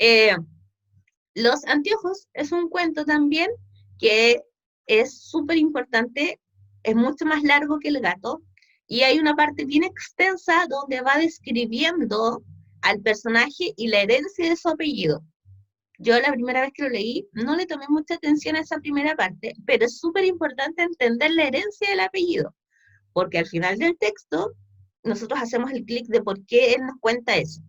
Eh, Los anteojos es un cuento también que es súper importante, es mucho más largo que el gato, y hay una parte bien extensa donde va describiendo al personaje y la herencia de su apellido. Yo la primera vez que lo leí no le tomé mucha atención a esa primera parte, pero es súper importante entender la herencia del apellido, porque al final del texto nosotros hacemos el clic de por qué él nos cuenta eso.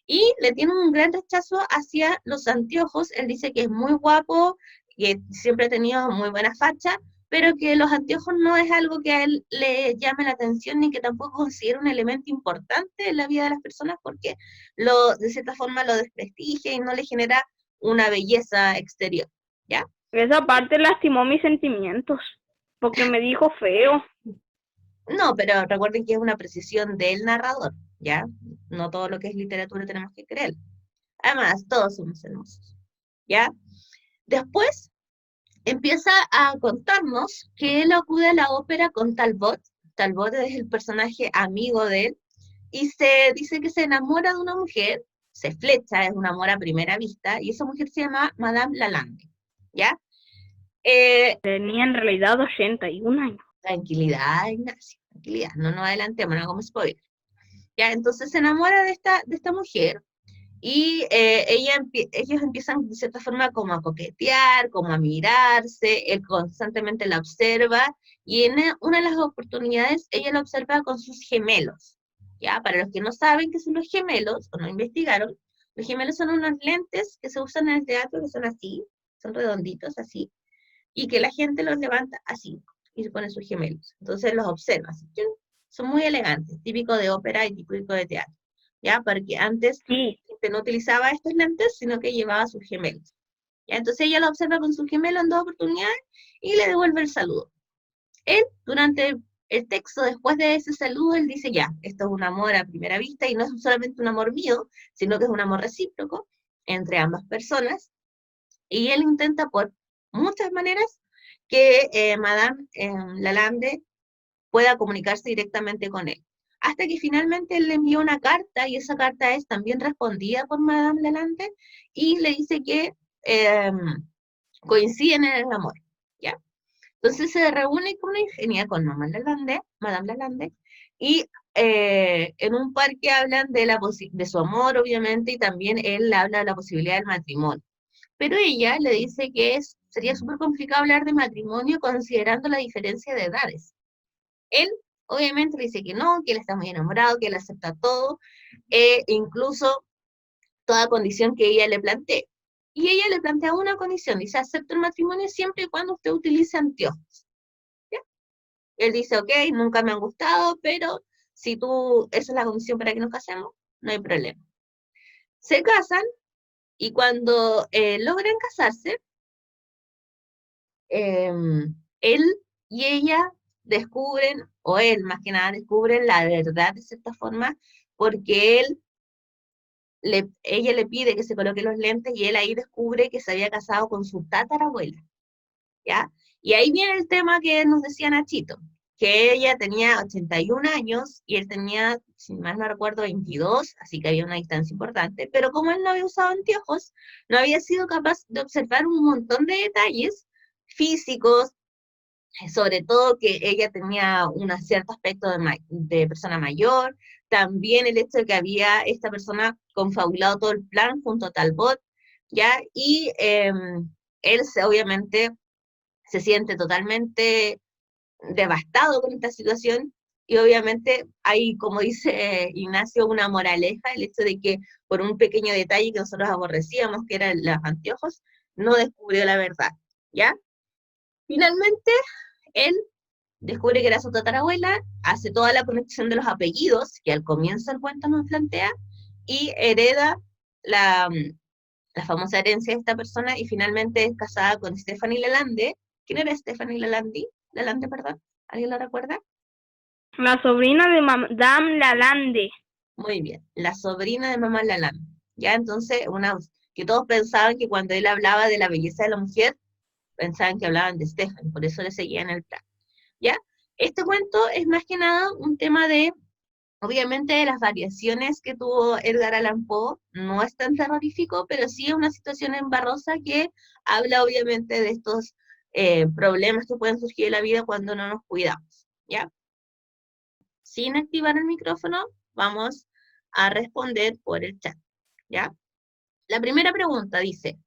Y le tiene un gran rechazo hacia los anteojos. Él dice que es muy guapo, que siempre ha tenido muy buena facha, pero que los anteojos no es algo que a él le llame la atención ni que tampoco considera un elemento importante en la vida de las personas porque de cierta forma lo desprestigia y no le genera una belleza exterior, ¿ya? Esa parte lastimó mis sentimientos, porque me dijo feo. No, pero recuerden que es una precisión del narrador, ¿ya? No todo lo que es literatura tenemos que creer. Además, todos somos hermosos, ¿ya? Después empieza a contarnos que él acude a la ópera con Talbot. Talbot es el personaje amigo de él, y se dice que se enamora de una mujer, se flecha, es un amor a primera vista, y esa mujer se llama Madame Lalande, ¿ya? Eh, Tenía en realidad 81 años. Tranquilidad, Ignacio, tranquilidad, no nos adelantemos, no hagamos spoiler. ¿Ya? Entonces se enamora de esta mujer, y ellos empiezan de cierta forma como a coquetear, como a mirarse, él constantemente la observa, y en una de las oportunidades ella la observa con sus gemelos. ¿Ya? Para los que no saben qué son los gemelos, o no investigaron, los gemelos son unos lentes que se usan en el teatro que son así, son redonditos así, y que la gente los levanta así, y se pone sus gemelos. Entonces los observa, así, son muy elegantes, típico de ópera y típico de teatro. ¿Ya? Porque antes Sí, no utilizaba estos lentes, sino que llevaba sus gemelos. ¿Ya? Entonces ella lo observa con sus gemelos en dos oportunidades y le devuelve el saludo. Él, durante el texto, después de ese saludo, él dice, ya, esto es un amor a primera vista y no es solamente un amor mío, sino que es un amor recíproco entre ambas personas. Y él intenta por muchas maneras que Madame Lalande pueda comunicarse directamente con él. Hasta que finalmente él le envió una carta, y esa carta es también respondida por Madame Lalande, y le dice que eh, coinciden en el amor, ¿ya? Entonces se reúne con una ingeniera, con Madame Lalande, y en un parque hablan de su amor, obviamente, y también él habla de la posibilidad del matrimonio. Pero ella le dice que sería súper complicado hablar de matrimonio considerando la diferencia de edades. Él obviamente le dice que no, que él está muy enamorado, que él acepta todo, incluso toda condición que ella le plantee. Y ella le plantea una condición, dice, acepto el matrimonio siempre y cuando usted utilice anteojos. ¿Ya? Él dice, ok, nunca me han gustado, pero si esa es la condición para que nos casemos, no hay problema. Se casan, y cuando logran casarse, eh, él y ella descubren, o él más que nada descubre la verdad de cierta forma, porque ella le pide que se coloque los lentes y él ahí descubre que se había casado con su tatarabuela, ¿ya? Y ahí viene el tema que nos decía Nachito, que ella tenía 81 años y él tenía, si mal no recuerdo, 22, así que había una distancia importante, pero como él no había usado anteojos, no había sido capaz de observar un montón de detalles físicos, sobre todo que ella tenía un cierto aspecto de persona mayor, también el hecho de que había esta persona confabulado todo el plan junto a Talbot, ¿ya? Y obviamente se siente totalmente devastado con esta situación, y obviamente hay, como dice Ignacio, una moraleja, el hecho de que por un pequeño detalle que nosotros aborrecíamos, que eran los anteojos, no descubrió la verdad, ¿ya? Finalmente, él descubre que era su tatarabuela, hace toda la conexión de los apellidos, que al comienzo del cuento nos plantea, y hereda la, la famosa herencia de esta persona, y finalmente es casada con Stephanie Lalande. ¿Quién era Stephanie Lalande? Lalande, perdón. ¿Alguien lo recuerda? la sobrina de Madame Lalande. Muy bien, la sobrina de mamá Lalande. Ya entonces, que todos pensaban que cuando él hablaba de la belleza de la mujer, pensaban que hablaban de Stephanie, por eso le seguían el plan. ¿Ya? Este cuento es más que nada un tema de Obviamente las variaciones que tuvo Edgar Allan Poe no es tan terrorífico, pero sí es una situación embarrosa que habla obviamente de estos problemas que pueden surgir en la vida cuando no nos cuidamos, ¿ya? Sin activar el micrófono, vamos a responder por el chat, ¿ya? La primera pregunta dice,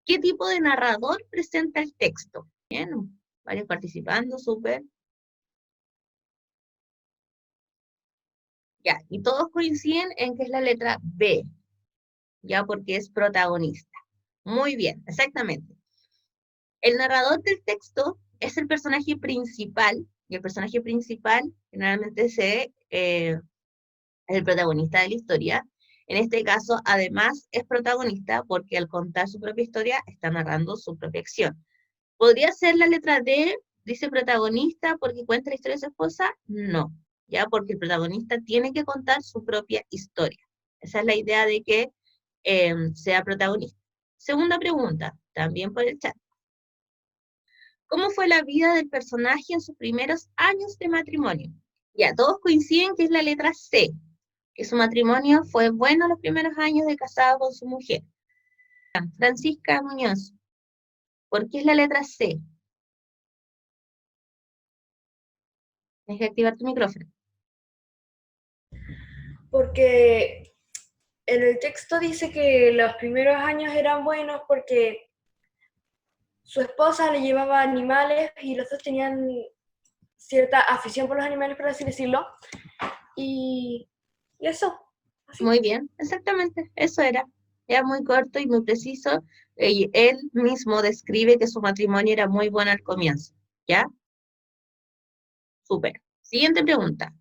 ¿qué tipo de narrador presenta el texto? Bien, varios participando, súper. Ya, y todos coinciden en que es la letra B, ya porque es protagonista. Muy bien, exactamente. El narrador del texto es el personaje principal, y el personaje principal generalmente es el protagonista de la historia. En este caso, además, es protagonista porque al contar su propia historia está narrando su propia acción. ¿Podría ser la letra D, dice protagonista, porque cuenta la historia de su esposa? No, ya porque el protagonista tiene que contar su propia historia. Esa es la idea de que sea protagonista. Segunda pregunta, también por el chat. ¿Cómo fue la vida del personaje en sus primeros años de matrimonio? Ya, todos coinciden que es la letra C, que su matrimonio fue bueno los primeros años de casado con su mujer. Francisca Muñoz, ¿por qué es la letra C? Tienes que activar tu micrófono. Porque en el texto dice que los primeros años eran buenos porque su esposa le llevaba animales y los dos tenían cierta afición por los animales, por así decirlo. Y, y eso. Así. Muy bien, exactamente, eso era. Era muy corto y muy preciso. Y él mismo describe que su matrimonio era muy bueno al comienzo. ¿Ya? Súper. Siguiente pregunta.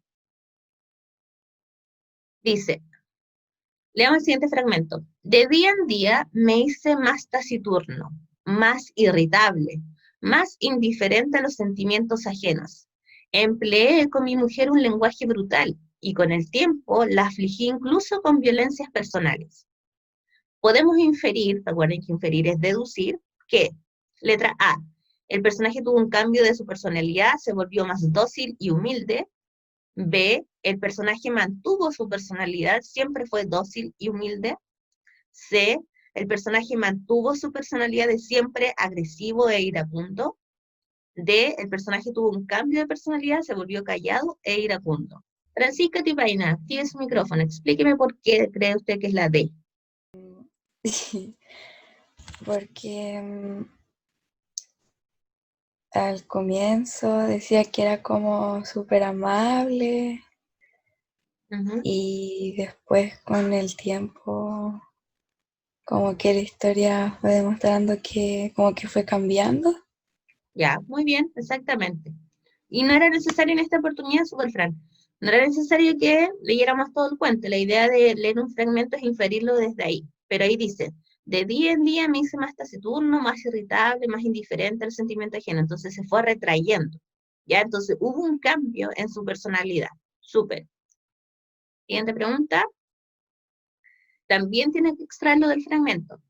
Dice, leamos el siguiente fragmento. De día en día me hice más taciturno, más irritable, más indiferente a los sentimientos ajenos. Empleé con mi mujer un lenguaje brutal y con el tiempo la afligí incluso con violencias personales. Podemos inferir, recuerden que inferir es deducir, que, letra A, el personaje tuvo un cambio de su personalidad, se volvió más dócil y humilde. B, el personaje mantuvo su personalidad, siempre fue dócil y humilde. C, el personaje mantuvo su personalidad de siempre agresivo e iracundo. D, el personaje tuvo un cambio de personalidad, se volvió callado e iracundo. Francisca Tibaina, tiene su micrófono, explíqueme por qué cree usted que es la D. Porque al comienzo decía que era como súper amable y después con el tiempo como que la historia fue demostrando que como que fue cambiando. Ya, muy bien, exactamente. Y no era necesario en esta oportunidad, Superfran, no era necesario que leyéramos todo el cuento. La idea de leer un fragmento es inferirlo desde ahí. Pero ahí dice, de día en día me hice más taciturno, más irritable, más indiferente al sentimiento ajeno. Entonces se fue retrayendo. Ya, entonces hubo un cambio en su personalidad. Súper. Siguiente pregunta. También tiene que extraerlo del fragmento.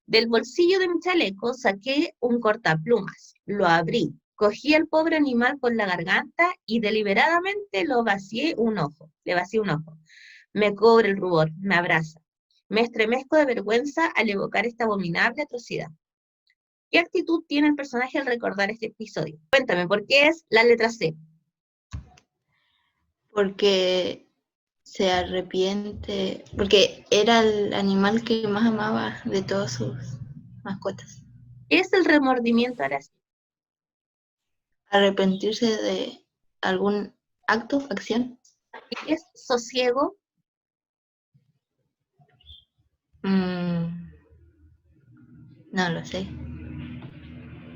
Del bolsillo de mi chaleco saqué un cortaplumas, lo abrí, cogí al pobre animal por la garganta y deliberadamente le vacié un ojo. Me cubre el rubor, me abraza. Me estremezco de vergüenza al evocar esta abominable atrocidad. ¿Qué actitud tiene el personaje al recordar este episodio? Cuéntame, ¿por qué es la letra C? Porque se arrepiente, porque era el animal que más amaba de todas sus mascotas. ¿Qué es el remordimiento ahora sí? Arrepentirse de algún acto, acción. ¿Qué es sosiego? No lo sé.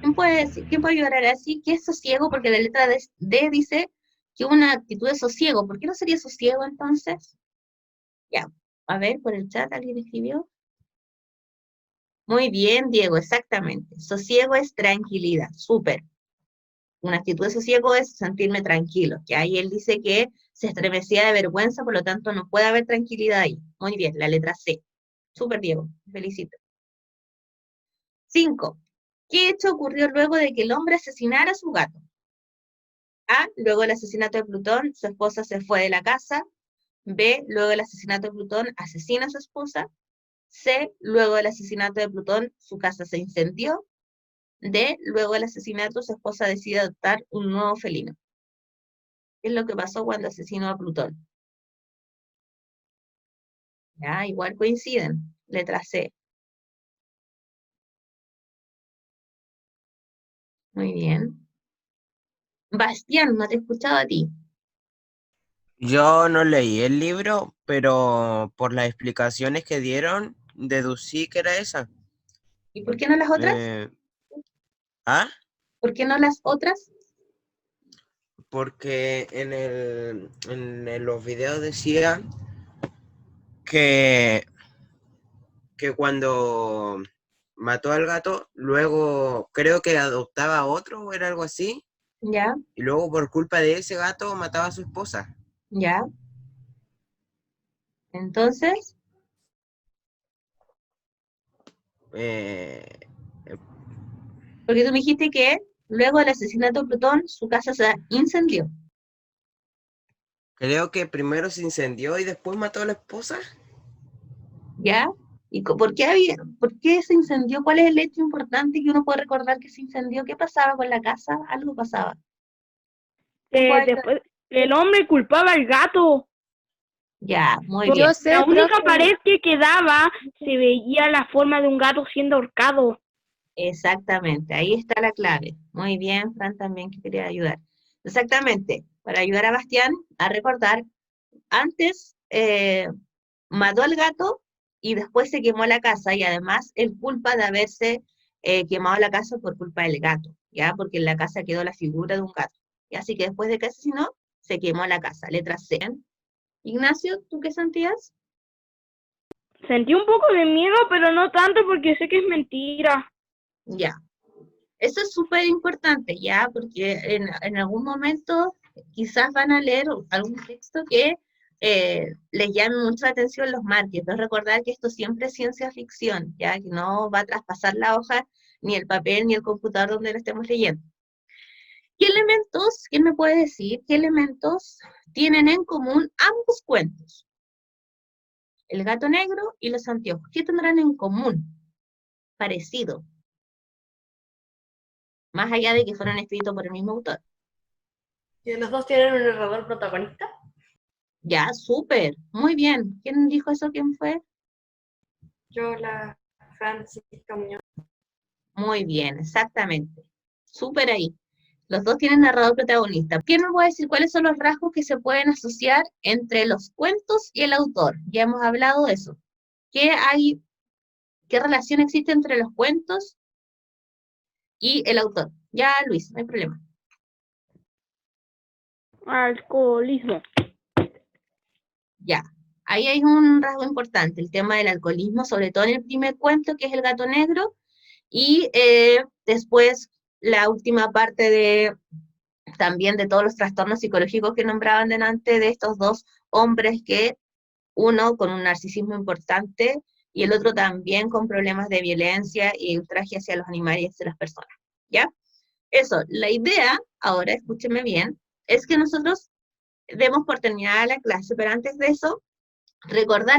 ¿Quién puede ayudar ahora sí? ¿Qué es sosiego? Porque la letra D dice que una actitud de sosiego. ¿Por qué no sería sosiego entonces? Ya, a ver, por el chat, ¿alguien escribió? Muy bien, Diego, exactamente. Sosiego es tranquilidad, súper. Una actitud de sosiego es sentirme tranquilo, que ahí él dice que se estremecía de vergüenza, por lo tanto no puede haber tranquilidad ahí. Muy bien, la letra C. Súper, Diego, felicito. 5. ¿Qué hecho ocurrió luego de que el hombre asesinara a su gato? A, luego del asesinato de Plutón, su esposa se fue de la casa. B, luego del asesinato de Plutón, asesina a su esposa. C, luego del asesinato de Plutón, su casa se incendió. D, luego del asesinato, su esposa decide adoptar un nuevo felino. ¿Qué es lo que pasó cuando asesinó a Plutón? Ya, igual coinciden. Letra C. Muy bien. Bastián, no te he escuchado a ti. Yo no leí el libro, pero por las explicaciones que dieron, deducí que era esa. ¿Y por qué no las otras? Eh, ¿Ah? ¿Por qué no las otras? Porque los videos decía que, que cuando mató al gato, luego creo que adoptaba a otro o era algo así, Ya, y luego por culpa de ese gato mataba a su esposa. ya. Entonces, Eh, porque tú me dijiste que luego del asesinato de Plutón, su casa se incendió. Creo que primero se incendió y después mató a la esposa. ¿Ya? ¿Y por qué se incendió? ¿Cuál es el hecho importante que uno puede recordar que se incendió? ¿Qué pasaba con la casa? Algo pasaba. ¿Quién puede ayudar? Después, el hombre culpaba al gato. Ya, muy Por bien. Yo sé, la única profe. pared que quedaba se veía la forma de un gato siendo ahorcado. Exactamente, ahí está la clave. Muy bien, Fran también que quería ayudar. Exactamente, para ayudar a Bastián a recordar, antes mató al gato y después se quemó la casa y además él culpa de haberse quemado la casa por culpa del gato, ¿ya? Porque en la casa quedó la figura de un gato. Y así que después de que asesinó, se quemó la casa. Letra C. Ignacio, ¿tú qué sentías? Sentí un poco de miedo, pero no tanto porque sé que es mentira. Ya. Eso es súper importante, ¿ya? Porque en algún momento quizás van a leer algún texto que les llame mucho la atención, los marque, pero recordar que esto siempre es ciencia ficción, ¿ya? Que no va a traspasar la hoja, ni el papel, ni el computador donde lo estemos leyendo. ¿Qué elementos, quién me puede decir, qué elementos tienen en común ambos cuentos? El gato negro y los anteojos. ¿Qué tendrán en común? Parecido, más allá de que fueron escritos por el mismo autor. ¿Y los dos tienen un narrador protagonista? Ya, súper, muy bien. ¿Quién dijo eso? ¿Quién fue? Yo, la Francisca Muñoz. Muy bien, exactamente. Súper ahí. Los dos tienen narrador protagonista. ¿Quién me puede decir cuáles son los rasgos que se pueden asociar entre los cuentos y el autor? Ya hemos hablado de eso. ¿Qué relación existe entre los cuentos y el autor? Ya, Luis, no hay problema. Alcoholismo. Ya. Ahí hay un rasgo importante, el tema del alcoholismo, sobre todo en el primer cuento, que es El gato negro, y después la última parte también de todos los trastornos psicológicos que nombraban delante de estos dos hombres que uno con un narcisismo importante y el otro también con problemas de violencia y ultraje hacia los animales y hacia las personas. ¿Ya? Eso, la idea, ahora escúcheme bien, es que nosotros demos por terminada la clase, pero antes de eso, recordar